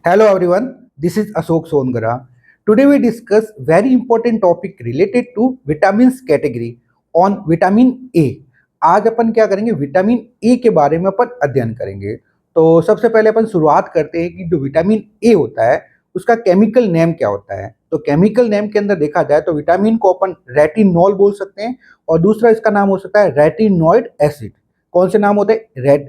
Hello everyone, this is Ashok Songara. Today we discuss very important topic related to vitamins category on vitamin A. आज अपन क्या करेंगे vitamin A के बारे में अपन अध्ययन करेंगे। तो सबसे पहले अपन शुरुआत करते हैं कि जो विटामिन ए होता है उसका केमिकल नेम क्या होता है। तो केमिकल नेम के अंदर देखा जाए तो विटामिन को अपन रेटिनॉल बोल सकते हैं और दूसरा इसका नाम हो सकता है रेटिनॉइड एसिड। कौन से नाम होते हैं?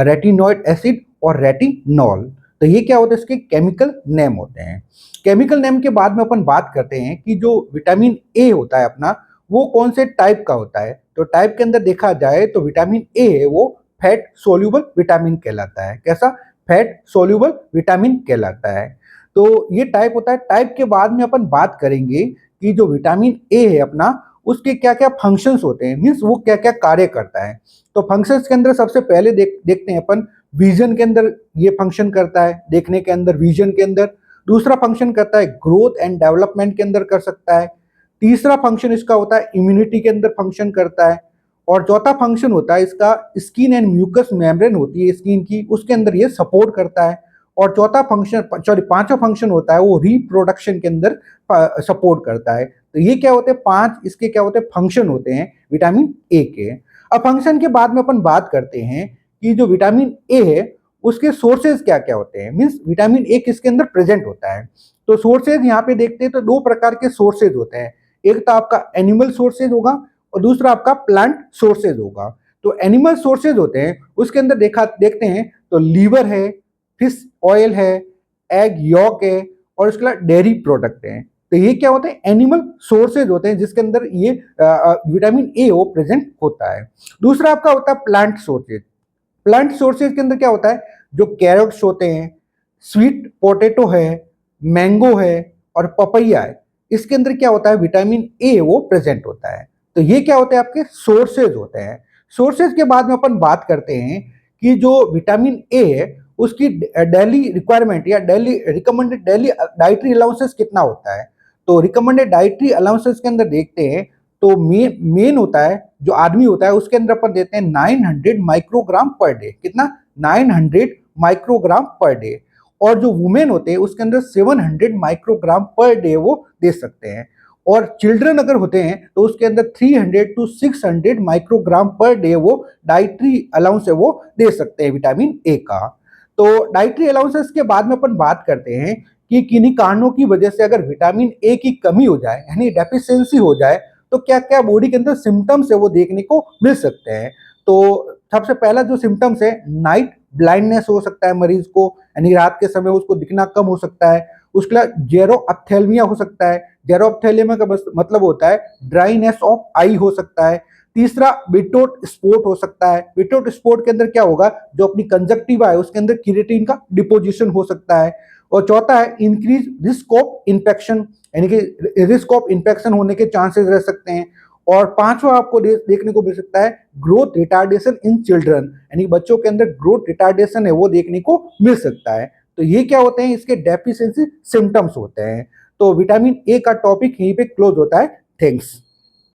रेटिनॉइड एसिड और रेटिनॉल। तो ये क्या होता है? इसके केमिकल नेम होते हैं। केमिकल नेम के बाद में अपन बात करते हैं कि जो विटामिन ए होता है अपना वो कौन से टाइप का होता है। तो टाइप के अंदर देखा जाए तो विटामिन ए है वो फैट सोल्यूबल विटामिन कहलाता है। कैसा? फैट सोल्यूबल विटामिन कहलाता है। तो ये टाइप होता है। टाइप के बाद में अपन बात करेंगे कि जो विटामिन ए है अपना उसके क्या क्या फंक्शंस होते हैं, मीन्स वो क्या क्या कार्य करता है। तो फंक्शंस के अंदर सबसे पहले देखते हैं अपन विजन के अंदर ये फंक्शन करता है, देखने के अंदर विजन के अंदर। दूसरा फंक्शन करता है ग्रोथ एंड डेवलपमेंट के अंदर कर सकता है। तीसरा फंक्शन इसका होता है इम्यूनिटी के अंदर फंक्शन करता है। और चौथा फंक्शन होता है इसका स्किन एंड म्यूकस मेम्ब्रेन होती है स्किन की, उसके अंदर ये सपोर्ट करता है। और चौथा फंक्शन पांचवा फंक्शन होता है वो रिप्रोडक्शन के अंदर सपोर्ट करता है। तो ये क्या होते हैं? पांच इसके क्या होते हैं? फंक्शन होते हैं विटामिन ए के। अब फंक्शन के बाद में अपन बात करते हैं कि जो विटामिन ए है उसके सोर्सेज क्या क्या होते हैं, मीन्स विटामिन ए किसके अंदर प्रेजेंट होता है। तो सोर्सेज यहाँ पे देखते हैं तो दो प्रकार के सोर्सेज होते हैं। एक तो आपका एनिमल सोर्सेज होगा और दूसरा आपका प्लांट सोर्सेज होगा। तो एनिमल सोर्सेज होते हैं उसके अंदर देखते हैं तो लीवर है, फिश ऑयल है, एग यॉक है और उसके अलावा डेयरी प्रोडक्ट है। तो ये क्या होते हैं? एनिमल सोर्सेज होते हैं जिसके अंदर ये विटामिन ए वो प्रेजेंट होता है। दूसरा आपका होता है प्लांट सोर्सेज। प्लांट सोर्सेज के अंदर क्या होता है? जो कैरोट्स होते हैं, स्वीट पोटैटो है, मैंगो है और पपैया है, इसके अंदर क्या होता है? विटामिन ए वो प्रेजेंट होता है। तो ये क्या होते हैं? आपके सोर्सेज होते हैं। सोर्सेज के बाद में अपन बात करते हैं कि जो विटामिन ए है उसकी डेली रिक्वायरमेंट या daily recommended daily dietary allowances कितना होता है। तो रिकमेंडेड डाइटरी अलाउंसेस के अंदर देखते हैं तो मेन होता है जो आदमी होता है उसके अंदर अपन देते हैं 900 माइक्रोग्राम पर डे। कितना? 900 माइक्रोग्राम पर डे। और जो वुमेन होते हैं उसके अंदर 700 माइक्रोग्राम पर डे वो दे सकते हैं। और चिल्ड्रन अगर होते हैं तो उसके अंदर 300 टू 600 माइक्रोग्राम पर डे वो डाइटरी अलाउंस है वो दे सकते हैं विटामिन ए का। तो डाइटरी अलाउंसेस के बाद में अपन बात करते हैं कि किन्हीं कारणों की वजह से अगर विटामिन ए की कमी हो जाए यानी डेफिशिएंसी हो जाए तो क्या क्या बॉडी के अंदर सिम्टम्स है वो देखने को मिल सकते हैं। तो सबसे पहला जो सिम्टम्स है नाइट ब्लाइंडनेस हो सकता है मरीज को, यानी रात के समय उसको दिखना कम हो सकता है। उसके बाद जेरोअप्थेल्मिया हो सकता है। जेरोअप्थेल्मिया का मतलब होता है ड्राइनेस ऑफ आई हो सकता है। तीसरा बिटोट स्पॉट हो सकता है। बिटोट स्पॉट के अंदर क्या होगा? जो अपनी कंजक्टिवा है उसके अंदर क्रिएटिन का डिपोजिशन हो सकता है। और चौथा है इंक्रीज रिस्क ऑफ इन्फेक्शन, यानी कि रिस्क ऑफ इन्फेक्शन होने के चांसेस रह सकते हैं। और पांचवा आपको देखने को मिल सकता है ग्रोथ रिटार्डेशन इन चिल्ड्रन, यानी बच्चों के अंदर ग्रोथ रिटार्डेशन है वो देखने को मिल सकता है। तो ये क्या होते हैं? इसके डेफिशिएंसी सिम्टम्स होते हैं। तो विटामिन ए का टॉपिक यहीं पे क्लोज होता है। थैंक्स।